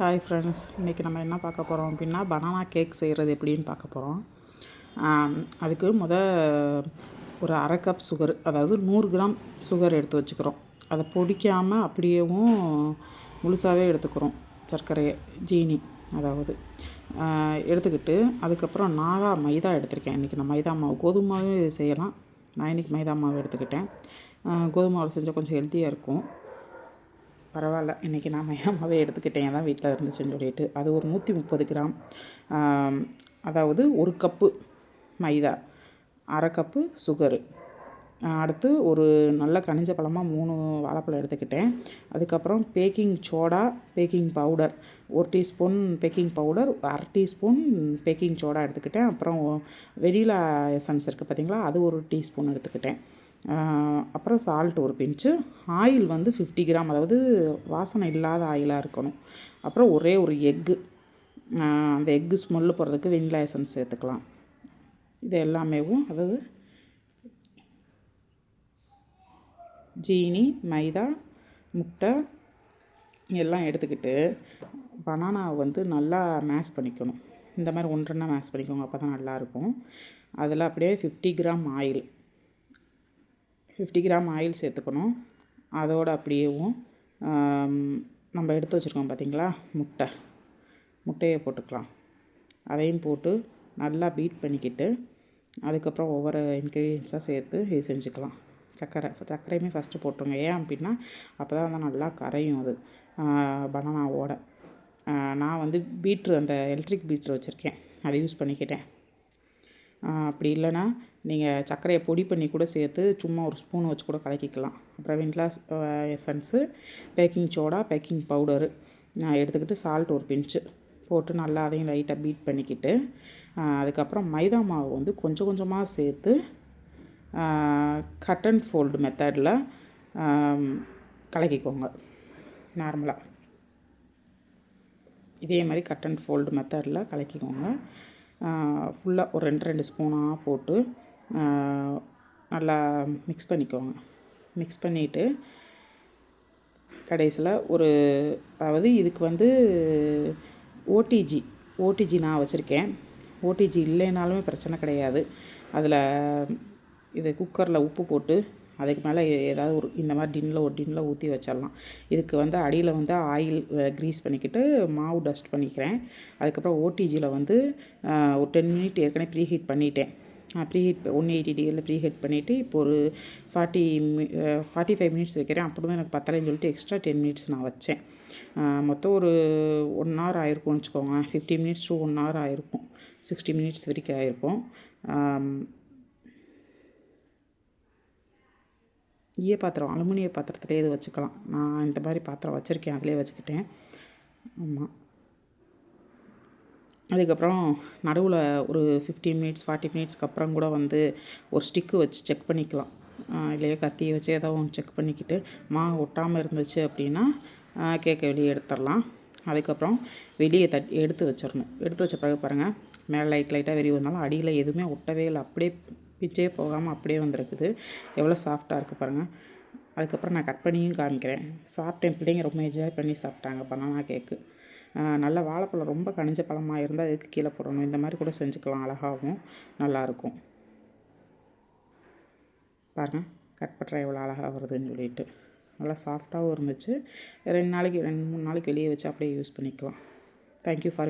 Hi friends, இன்றைக்கி நம்ம என்ன பார்க்க போகிறோம் அப்படின்னா பனானா கேக் செய்கிறது எப்படின்னு பார்க்க போகிறோம். அதுக்கு ஒரு அரை கப் சுகர், அதாவது 100 கிராம் சுகர் எடுத்து வச்சுக்கிறோம். அதை பொடிக்காமல் அப்படியேவும் முழுசாகவே எடுத்துக்கிறோம். சர்க்கரையை ஜீனி அதாவது எடுத்துக்கிட்டு அதுக்கப்புறம் நாகா மைதா எடுத்திருக்கேன். இன்றைக்கி நான் மைதா மாவு, கோதுமை மாவே செய்யலாம். நான் இன்றைக்கி மைதா மாவு எடுத்துக்கிட்டேன். கோதுமை மாவில் செஞ்சால் கொஞ்சம் ஹெல்த்தியாக இருக்கும். பரவாயில்ல, இன்றைக்கி நான் மைதாமாவே எடுத்துக்கிட்டேன், தான் வீட்டில் இருந்துச்சுன்னு சொல்லிட்டு. அது ஒரு 130 கிராம், அதாவது 1 கப்பு மைதா, அரை கப்பு சுகரு. அடுத்து ஒரு நல்ல கனிஞ்ச பழமாக 3 வாழைப்பழம் எடுத்துக்கிட்டேன். அதுக்கப்புறம் packing soda, baking powder 1 teaspoon baking powder, அரை டீஸ்பூன் பேக்கிங் சோடா எடுத்துக்கிட்டேன். அப்புறம் வெனிலா எசன்ஸ் இருக்குது பார்த்திங்களா, அது 1 டீஸ்பூன் எடுத்துக்கிட்டேன். அப்புறம் சால்ட் ஒரு பிஞ்சு, ஆயில் வந்து 50 கிராம், அதாவது வாசனை இல்லாத ஆயிலாக இருக்கணும். அப்புறம் ஒரே ஒரு எக்கு, அந்த எக்கு ஸ்மெல்லு போகிறதுக்கு வெனிலா எசன்ஸ் சேர்த்துக்கலாம். இது எல்லாமேவும், அதாவது ஜீனி, மைதா, முட்டை எல்லாம் எடுத்துக்கிட்டு பனானாவை வந்து நல்லா மேஷ் பண்ணிக்கணும். இந்த மாதிரி ஒன்றரை மேஷ் பண்ணிக்கோங்க, அப்போ தான் நல்லாயிருக்கும். அதில் அப்படியே 50 கிராம் ஆயில், 50 கிராம் ஆயில் சேர்த்துக்கணும். அதோடு அப்படியேவும் நம்ம எடுத்து வச்சுருக்கோம் பார்த்திங்களா முட்டையை போட்டுக்கலாம். அதையும் போட்டு நல்லா பீட் பண்ணிக்கிட்டு அதுக்கப்புறம் ஒவ்வொரு இன்க்ரீடியன்ஸாக சேர்த்து இது செஞ்சுக்கலாம். சர்க்கரையுமே ஃபஸ்ட்டு போட்டுருங்க. ஏன் அப்படின்னா அப்போ தான் நல்லா கரையும் அது பனானாவோட. நான் வந்து அந்த எலக்ட்ரிக் பீட்ரு வச்சுருக்கேன், அதை யூஸ் பண்ணிக்கிட்டேன். அப்படி இல்லைன்னா நீங்கள் சர்க்கரையை பொடி பண்ணி கூட சேர்த்து சும்மா ஒரு ஸ்பூன் வச்சு கூட கலக்கிக்கலாம். அப்புறம் vanilla essence, baking soda, baking powder எடுத்துக்கிட்டு சால்ட் ஒரு பிஞ்சு போட்டு நல்லா அதையும் லைட்டாக பீட் பண்ணிக்கிட்டு அதுக்கப்புறம் மைதா மாவு வந்து கொஞ்சம் கொஞ்சமாக சேர்த்து கட் அண்ட் ஃபோல்டு மெத்தடில் கலக்கிக்கோங்க. நார்மலாக இதே மாதிரி கட் அண்ட் ஃபோல்டு மெத்தடில் கலக்கிக்கோங்க. ஃபுல்லாக ஒரு 2 ஸ்பூனாக போட்டு நல்லா மிக்ஸ் பண்ணிக்கோங்க. மிக்ஸ் பண்ணிவிட்டு கடைசியில் அதாவது இதுக்கு வந்து ஓடிஜி நான் வச்சுருக்கேன். ஓடிஜி இல்லைனாலுமே பிரச்சனை கிடையாது. அதில் இது குக்கரில் உப்பு போட்டு அதுக்கு மேலே ஏதாவது இந்த மாதிரி டின்னில் ஊற்றி வச்சிடலாம். இதுக்கு வந்து அடியில் வந்து ஆயில் க்ரீஸ் பண்ணிக்கிட்டு மாவு டஸ்ட் பண்ணிக்கிறேன். அதுக்கப்புறம் ஓடிஜியில் வந்து ஒரு 10 மினிட் ஏற்கனவே ப்ரீஹீட் பண்ணிட்டேன். 180 டிகிரியில் ப்ரீஹீட் பண்ணிவிட்டு இப்போ ஒரு 45 மினிட்ஸ் வைக்கிறேன். அப்படி தான் எனக்கு பத்தலைன்னு சொல்லிட்டு எக்ஸ்ட்ரா 10 மினிட்ஸ் நான் வச்சேன். மொத்தம் ஒரு 1 hour ஆகிருக்கும்னு வச்சுக்கோங்க. 50 மினிட்ஸ் to 1 hour ஆகிருக்கும். 60 மினிட்ஸ் வரைக்கும் ஆகிருக்கும். பாத்திரம், அலுமினிய பாத்திரத்துலேயே இது வச்சுக்கலாம். நான் இந்த மாதிரி பாத்திரம் வச்சுருக்கேன், அதிலே வச்சுக்கிட்டேன். ஆமாம். அதுக்கப்புறம் நடுவில் ஒரு 15 மினிட்ஸ் 40 மினிட்ஸ்க்கு அப்புறம் கூட வந்து ஒரு ஸ்டிக்கு வச்சு செக் பண்ணிக்கலாம். இல்லையா கத்தியை வச்சு ஏதோ ஒன்று செக் பண்ணிக்கிட்டு மாவு ஒட்டாமல் இருந்துச்சு அப்படின்னா கேக்கை வெளியே எடுத்துடலாம். அதுக்கப்புறம் வெளியே எடுத்து வச்சிடணும். எடுத்து வச்ச பிறகு பாருங்கள், மேலே லைட்டாக வெறி வந்தாலும் அடியில் எதுவுமே ஒட்டவே இல்லை. அப்படியே பிச்சே போகாமல் அப்படியே வந்துருக்குது. எவ்வளோ சாஃப்டாக இருக்குது பாருங்கள். அதுக்கப்புறம் நான் கட் பண்ணியும் காமிக்கிறேன். சாப்பிட்டேன், பிள்ளைங்க ரொம்ப என்ஜாய் பண்ணி சாப்பிட்டாங்க பனானா கேக்கு. நல்ல வாழைப்பழம் ரொம்ப கனிஞ்ச பழமாக இருந்தால் அதுக்கு கீழே போடணும். இந்த மாதிரி கூட செஞ்சுக்கலாம், அழகாகவும் நல்லாயிருக்கும். பாருங்கள், கட் பண்ணுற எவ்வளோ அழகாக வருதுன்னு சொல்லிட்டு. நல்லா சாஃப்டாகவும் இருந்துச்சு. 2 3 நாளைக்கு வெளியே வச்சு அப்படியே யூஸ் பண்ணிக்கலாம். Thank you for